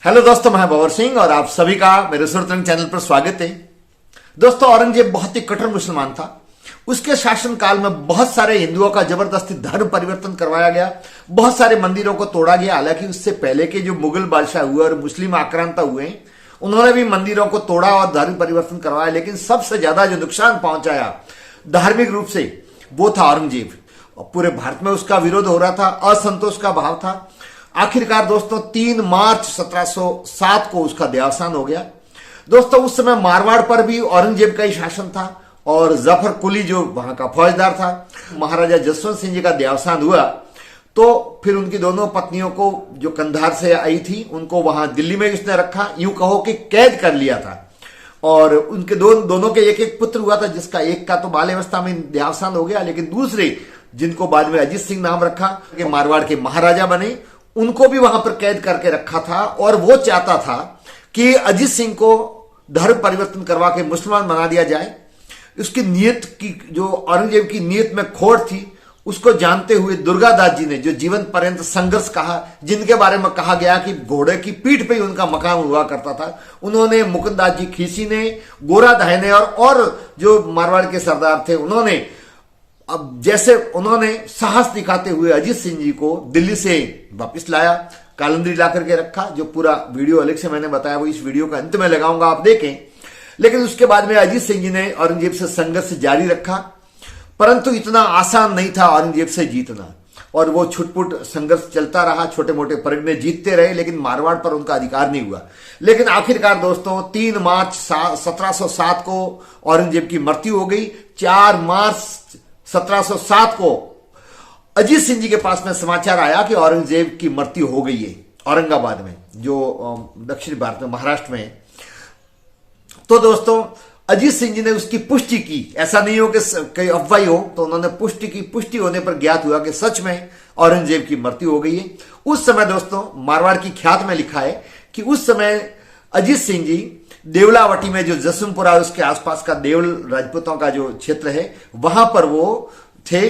Hello दोस्तों, मैं भंवर सिंह और आप सभी का मेरे सुरतरंग चैनल पर स्वागत है। दोस्तों, औरंगजेब बहुत ही कट्टर मुसलमान था। उसके शासन काल में बहुत सारे हिंदुओं का जबरदस्ती धर्म परिवर्तन करवाया गया, बहुत सारे मंदिरों को तोड़ा गया। हालांकि उससे पहले के जो मुगल बादशाह हुए और मुस्लिम आक्रांता हुए, उन्होंने भी मंदिरों को तोड़ा और धर्म परिवर्तन करवाया, लेकिन सबसे ज्यादा जो नुकसान पहुंचाया धार्मिक रूप से वो था औरंगजेब। पूरे भारत में उसका विरोध हो रहा था, असंतोष का भाव था। आखिरकार दोस्तों 3 मार्च 1707 को उसका देहावसान हो गया। दोस्तों, उस समय मारवाड़ पर भी औरंगजेब का ही शासन था और जफर कुली जो वहां का फौजदार था। महाराजा जसवंत सिंह जी का देहावसान हुआ तो फिर उनकी दोनों पत्नियों को जो कंधार से आई थी उनको वहां दिल्ली में उसने रखा, यूं कहो कि कैद कर लिया था। और उनके दोनों के एक एक पुत्र हुआ था, जिसका एक का तो बाल अवस्था में देहावसान हो गया, लेकिन दूसरे जिनको बाद में अजीत सिंह नाम रखा कि मारवाड़ के महाराजा बने, उनको भी वहां पर कैद करके रखा था। और वो चाहता था कि अजीत सिंह को धर्म परिवर्तन करवा के मुसलमान बना दिया जाए। उसकी नीयत की, जो औरंगजेब की नीयत में खोट थी, उसको जानते हुए दुर्गादास जी ने जो जीवन पर्यंत संघर्ष कहा, जिनके बारे में कहा गया कि घोड़े की पीठ पे ही उनका मकाम हुआ करता था, उन्होंने मुकुंददास जी खीसी ने, गोराधाय ने और जो मारवाड़ के सरदार थे उन्होंने, अब जैसे उन्होंने साहस दिखाते हुए अजीत सिंह जी को दिल्ली से वापस लाया, कालंदरी ला करके रखा। जो पूरा वीडियो अलग से मैंने बताया वो इस वीडियो का अंत में लगाऊंगा, आप देखें। लेकिन उसके बाद में अजीत सिंह जी ने औरंगजेब से संघर्ष जारी रखा, परंतु इतना आसान नहीं था औरंगजेब से जीतना, और वो छुटपुट संघर्ष चलता रहा। छोटे मोटे परगने जीतते रहे, लेकिन मारवाड़ पर उनका अधिकार नहीं हुआ। लेकिन आखिरकार दोस्तों 3 मार्च 1707 को औरंगजेब की मृत्यु हो गई। 4 मार्च 1707 को अजीत सिंह जी के पास में समाचार आया कि औरंगजेब की मृत्यु हो गई है औरंगाबाद में, जो दक्षिण भारत में महाराष्ट्र में है। तो दोस्तों अजीत सिंह जी ने उसकी पुष्टि की। ऐसा नहीं हो कि कई अफवाही हो, तो उन्होंने पुष्टि की। पुष्टि होने पर ज्ञात हुआ कि सच में औरंगजेब की मृत्यु हो गई है। उस समय दोस्तों मारवाड़ की ख्यात में लिखा है कि उस समय अजीत सिंह जी देवलावटी में, जो जसवंतपुरा उसके आसपास का देवल राजपूतों का जो क्षेत्र है, वहां पर वो थे।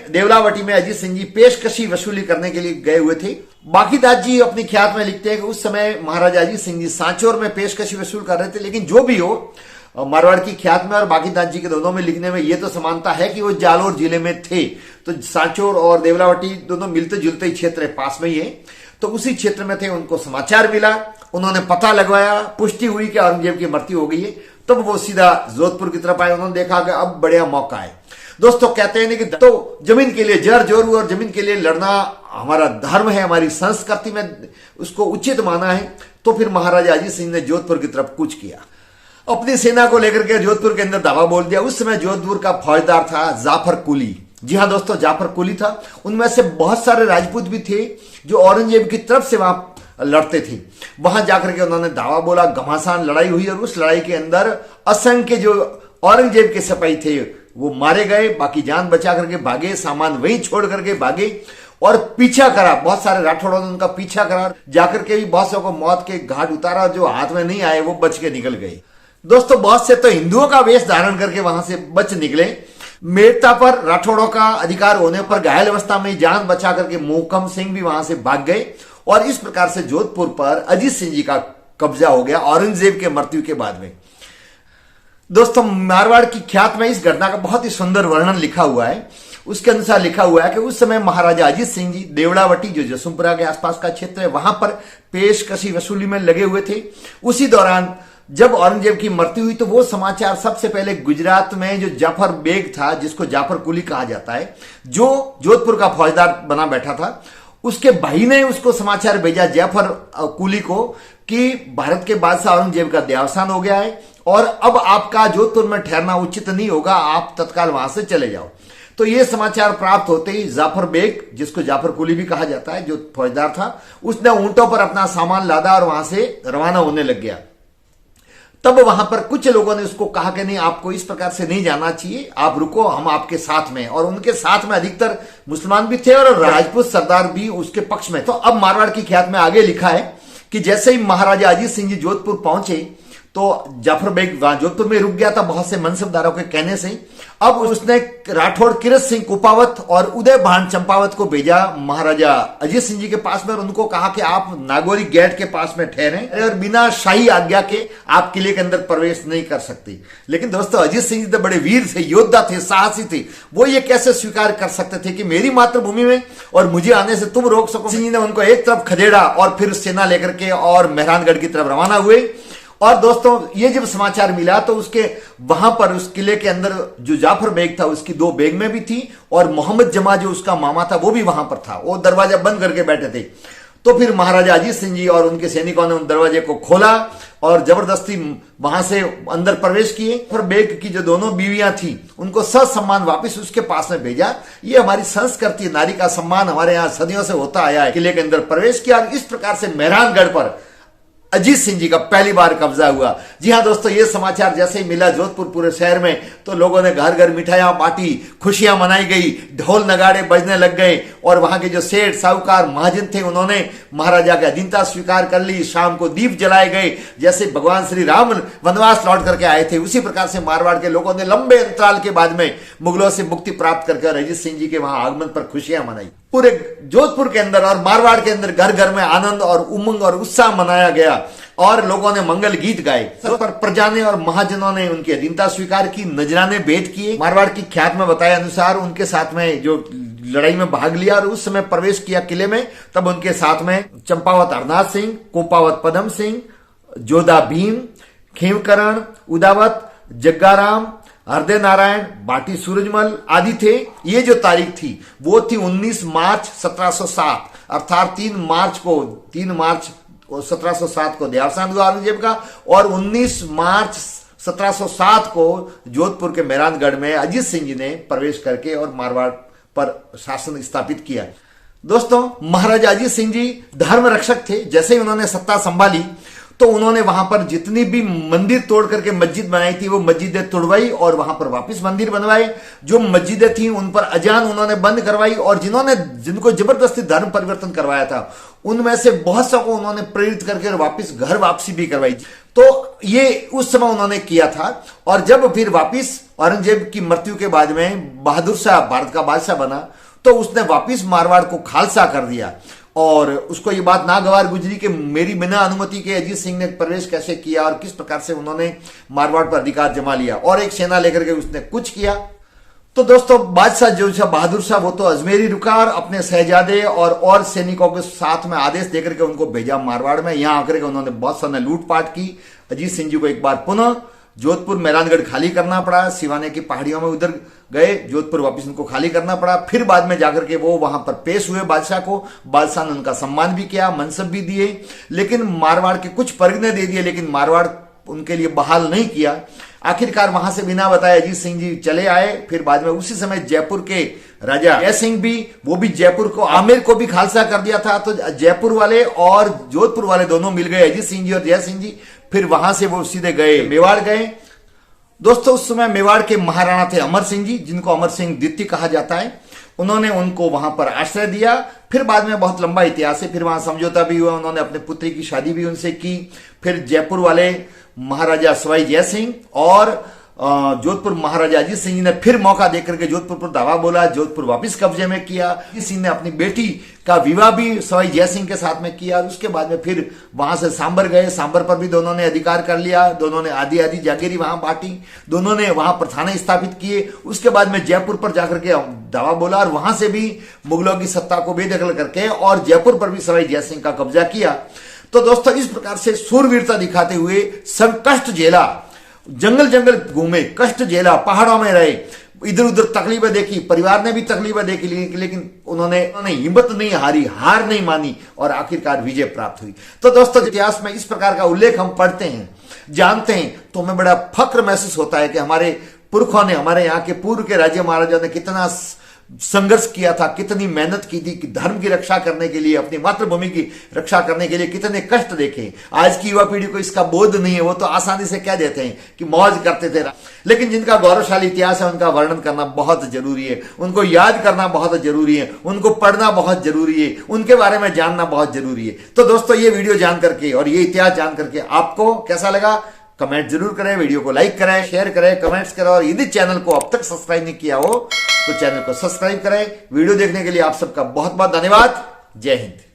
देवलावटी में अजीत सिंह जी पेशकशी वसूली करने के लिए गए हुए थे। बाकीदास जी अपनी ख्यात में लिखते हैं कि उस समय महाराजा अजीत सिंह जी सांचौर में पेशकशी वसूल कर रहे थे। लेकिन जो भी हो, मारवाड़ की ख्यात में और बाकीदास जी के दोनों में लिखने में ये तो समानता है कि वो जालोर जिले में थे। तो सांचौर और देवलावटी दोनों मिलते जुलते ही क्षेत्र है, पास में ही है। तो उसी क्षेत्र में थे। उनको समाचार मिला, उन्होंने पता लगवाया, पुष्टि हुई कि औरंगजेब की मृत्यु हो गई है। तब वो सीधा जोधपुर की तरफ आए। उन्होंने देखा कि अब बढ़िया मौका है। दोस्तों कहते हैं कि तो जमीन के लिए जर जोरू और जमीन के लिए लड़ना हमारा धर्म है, हमारी संस्कृति में उसको उचित माना है। तो फिर महाराजा अजीत सिंह ने जोधपुर की तरफ कूच किया, अपनी सेना को लेकर के जोधपुर के अंदर दावा बोल दिया। उस समय जोधपुर का फौजदार था जाफर कुली। जी हाँ दोस्तों, जाफर कुली था। उनमें से बहुत सारे राजपूत भी थे जो औरंगजेब की तरफ से वहां लड़ते थे। वहां जाकर के उन्होंने दावा बोला, घमासान लड़ाई हुई और उस लड़ाई के अंदर असंख्य जो औरंगजेब के सिपाही थे वो मारे गए, बाकी जान बचा करके भागे, सामान वहीं छोड़ करके भागे और पीछा करा। बहुत सारे राठौड़ों ने उनका पीछा करा, जाकर के भी बहुत से को मौत के घाट उतारा। जो हाथ में नहीं आए वो बच के निकल गए। दोस्तों बहुत से तो हिंदुओं का वेश धारण करके वहां से बच निकले। मेरता पर राठौड़ों का अधिकार होने पर घायल अवस्था में जान बचा करके मोहकम सिंह भी वहां से भाग गए और इस प्रकार से जोधपुर पर अजीत सिंह जी का कब्जा हो गया औरंगजेब के मृत्यु के बाद में। दोस्तों मारवाड़ की ख्यात में इस घटना का बहुत ही सुंदर वर्णन लिखा हुआ है। उसके अनुसार लिखा हुआ है कि उस समय महाराजा अजीत सिंह जी देवलावटी, जो जसवंतपुरा के आसपास का क्षेत्र है, वहां पर पेशकशी वसूली में लगे हुए थे। उसी दौरान जब औरंगजेब की मृत्यु हुई तो वो समाचार सबसे पहले गुजरात में जो जाफर बेग था, जिसको जाफर कुली कहा जाता है, जो जोधपुर का फौजदार बना बैठा था, उसके भाई ने उसको समाचार भेजा जाफर कुली को कि भारत के बादशाह औरंगजेब का देहावसान हो गया है और अब आपका जोधपुर में ठहरना उचित नहीं होगा, आप तत्काल वहां से चले जाओ। तो ये समाचार प्राप्त होते ही जाफर बेग, जिसको जाफर कुली भी कहा जाता है, जो फौजदार था, उसने ऊंटों पर अपना सामान लादा और वहां से रवाना होने लग गया। तब वहां पर कुछ लोगों ने उसको कहा कि नहीं, आपको इस प्रकार से नहीं जाना चाहिए, आप रुको, हम आपके साथ में। और उनके साथ में अधिकतर मुसलमान भी थे और राजपूत सरदार भी उसके पक्ष में। तो अब मारवाड़ की ख्यात में आगे लिखा है कि जैसे ही महाराजा अजीत सिंह जी जोधपुर पहुंचे तो जाफर बेग वहां जोधपुर में रुक गया था बहुत से मनसबदारों के कहने से। अब उसने राठौड़ किरत सिंह कुपावत और उदय भान चंपावत को भेजा महाराजा अजीत सिंह जी के पास में और उनको कहा कि आप नागौरी गेट के पास में ठहरे और बिना शाही आज्ञा के आप किले के अंदर प्रवेश नहीं कर सकते। लेकिन दोस्तों अजीत सिंह जी तो बड़े वीर थे, योद्धा थे, साहसी थे। वो ये कैसे स्वीकार कर सकते थे कि मेरी मातृभूमि में और मुझे आने से तुम रोक सको। सिंह जी ने उनको एक तरफ खदेड़ा और फिर सेना लेकर के और मेहरानगढ़ की तरफ रवाना हुए। और दोस्तों ये जब समाचार मिला तो उसके वहां पर उस किले के अंदर जो जाफर बेग था उसकी 2 बेगमें भी थी और मोहम्मद जमा जो उसका मामा था वो भी वहां पर था। वो दरवाजा बंद करके बैठे थे। तो फिर महाराजा अजीत सिंह जी और उनके सैनिकों ने उन दरवाजे को खोला और जबरदस्ती वहां से अंदर प्रवेश किए। फिर बेग की जो दोनों बीवियां थी उनको ससम्मान वापस उसके पास में भेजा। ये हमारी संस्कृति, नारी का सम्मान हमारे यहाँ सदियों से होता आया है। किले के अंदर प्रवेश किया और इस प्रकार से मेहरानगढ़ पर अजीत सिंह जी का पहली बार कब्जा हुआ। जी हां दोस्तों, ये समाचार जैसे ही मिला जोधपुर पूरे शहर में तो लोगों ने घर घर मिठाइयां बांटी, खुशियां मनाई गई, ढोल नगाड़े बजने लग गए और वहां के जो सेठ साहूकार महाजन थे उन्होंने महाराजा की अधीनता स्वीकार कर ली। शाम को दीप जलाए गए। जैसे भगवान श्री राम वनवास लौट करके आए थे उसी प्रकार से मारवाड़ के लोगों ने लंबे अंतराल के बाद में मुगलों से मुक्ति प्राप्त करके और अजीत सिंह जी के वहां आगमन पर खुशियां मनाई। पूरे जोधपुर के अंदर और मारवाड़ के अंदर घर घर में आनंद और उमंग और उत्साह मनाया गया और लोगों ने मंगल गीत गाए। पर प्रजा ने और महाजनों ने उनकी अधीनता स्वीकार की, नजराने भेंट किए। मारवाड़ की ख्यात में बताए अनुसार उनके साथ में जो लड़ाई में भाग लिया और उस समय प्रवेश किया किले में, तब उनके साथ में चंपावत हरनाथ सिंह, कोपावत पदम सिंह, जोधा भीम, खीवकरण, उदावत, जग्गाराम, हरदय नारायण, बाटी सूरजमल आदि थे। ये जो तारीख थी वो थी 19 मार्च 1707 अर्थात 3 मार्च 1707 को देहावसान हुआ औरंगजेब का और 19 मार्च 1707 को जोधपुर के मेहरानगढ़ में अजीत सिंह जी ने प्रवेश करके और मारवाड़ पर शासन स्थापित किया। दोस्तों महाराजा अजीत सिंह जी धर्म रक्षक थे। जैसे ही उन्होंने सत्ता संभाली तो उन्होंने वहां पर जितनी भी मंदिर तोड़ करके मस्जिद बनाई थी वो मस्जिदें तोड़वाई और वहां पर वापस मंदिर बनवाए। जो मस्जिदें थी उन पर अजान उन्होंने बंद करवाई और जिनको जबरदस्ती धर्म परिवर्तन करवाया था उनमें से बहुत सा को उन्होंने प्रेरित करके वापस घर वापसी भी करवाई। तो ये उस समय उन्होंने किया था। और जब फिर वापिस औरंगजेब की मृत्यु के बाद में बहादुर शाह भारत का बादशाह बना तो उसने वापिस मारवाड़ को खालसा कर दिया और उसको ये बात नागवार गुजरी कि मेरी बिना अनुमति के अजीत सिंह ने प्रवेश कैसे किया और किस प्रकार से उन्होंने मारवाड़ पर अधिकार जमा लिया और एक सेना लेकर के उसने कुछ किया। तो दोस्तों बादशाह जो था बहादुर शाह वो तो अजमेरी रुका और अपने शहजादे और सैनिकों के साथ में आदेश देकर के उनको भेजा मारवाड़ में। यहां आकर के उन्होंने बहुत सारे लूटपाट की। अजीत सिंह जी को एक बार पुनः जोधपुर मेहरानगढ़ खाली करना पड़ा, सिवाने की पहाड़ियों में उधर गए, जोधपुर वापस उनको खाली करना पड़ा। फिर बाद में जाकर के वो वहां पर पेश हुए बादशाह को। बादशाह ने उनका सम्मान भी किया, मनसब भी दिए, लेकिन मारवाड़ के कुछ परगने दे दिए, लेकिन मारवाड़ उनके लिए बहाल नहीं किया। आखिरकार वहां से बिना बताए अजीत सिंह जी चले आए। फिर बाद में उसी समय जयपुर के राजा जय सिंह भी वो भी जयपुर को आमेर को भी खालसा कर दिया था। तो जयपुर वाले और जोधपुर वाले दोनों मिल गए, अजीत सिंह जी और जय सिंह जी। फिर वहां से वो सीधे गए मेवाड़ गए। दोस्तों उस समय मेवाड़ के महाराणा थे अमर सिंह जी, जिनको अमर सिंह द्वितीय कहा जाता है। उन्होंने उनको वहां पर आश्रय दिया। फिर बाद में बहुत लंबा इतिहास है, फिर वहां समझौता भी हुआ, उन्होंने अपने पुत्री की शादी भी उनसे की। फिर जयपुर वाले महाराजा सवाई जय सिंह और जोधपुर महाराजा अजीत सिंह जी ने फिर मौका देकर के जोधपुर पर दावा बोला, जोधपुर वापस कब्जे में किया। अजीत सिंह ने अपनी बेटी का विवाह भी सवाई जय सिंह के साथ में किया। उसके बाद में फिर वहां से सांबर गए, सांबर पर भी दोनों ने अधिकार कर लिया। दोनों ने आधी आधी जागीरी वहां बांटी, दोनों ने वहां पर थाने स्थापित किए। उसके बाद में जयपुर पर जाकर के दावा बोला और वहां से भी मुगलों की सत्ता को बेदखल करके और जयपुर पर भी सवाई जय सिंह का कब्जा किया। तो दोस्तों इस प्रकार से सूरवीरता दिखाते हुए सब कष्ट झेला, जंगल जंगल घूमे, कष्ट झेला, पहाड़ों में रहे, इधर उधर तकलीफें देखी, परिवार ने भी तकलीफें देखी, लेकिन उन्होंने हिम्मत नहीं हारी, हार नहीं मानी और आखिरकार विजय प्राप्त हुई। तो दोस्तों इतिहास में इस प्रकार का उल्लेख हम पढ़ते हैं, जानते हैं, तो हमें बड़ा फक्र महसूस होता है कि हमारे पुरखों ने, हमारे यहाँ के पूर्व के राजा महाराजा ने कितना संघर्ष किया था, कितनी मेहनत की थी कि धर्म की रक्षा करने के लिए, अपनी मातृभूमि की रक्षा करने के लिए कितने कष्ट देखे। आज की युवा पीढ़ी को इसका बोध नहीं है, वो तो आसानी से कह देते हैं कि मौज करते थे, लेकिन जिनका गौरवशाली इतिहास है उनका वर्णन करना बहुत जरूरी है, उनको याद करना बहुत जरूरी है, उनको पढ़ना बहुत जरूरी है, उनके बारे में जानना बहुत जरूरी है। तो दोस्तों ये वीडियो जान करके और ये इतिहास जान करके आपको कैसा लगा कमेंट जरूर करें, वीडियो को लाइक करें, शेयर करें, कमेंट्स करें, और यदि चैनल को अब तक सब्सक्राइब नहीं किया हो तो चैनल को सब्सक्राइब करें। वीडियो देखने के लिए आप सबका बहुत बहुत धन्यवाद। जय हिंद।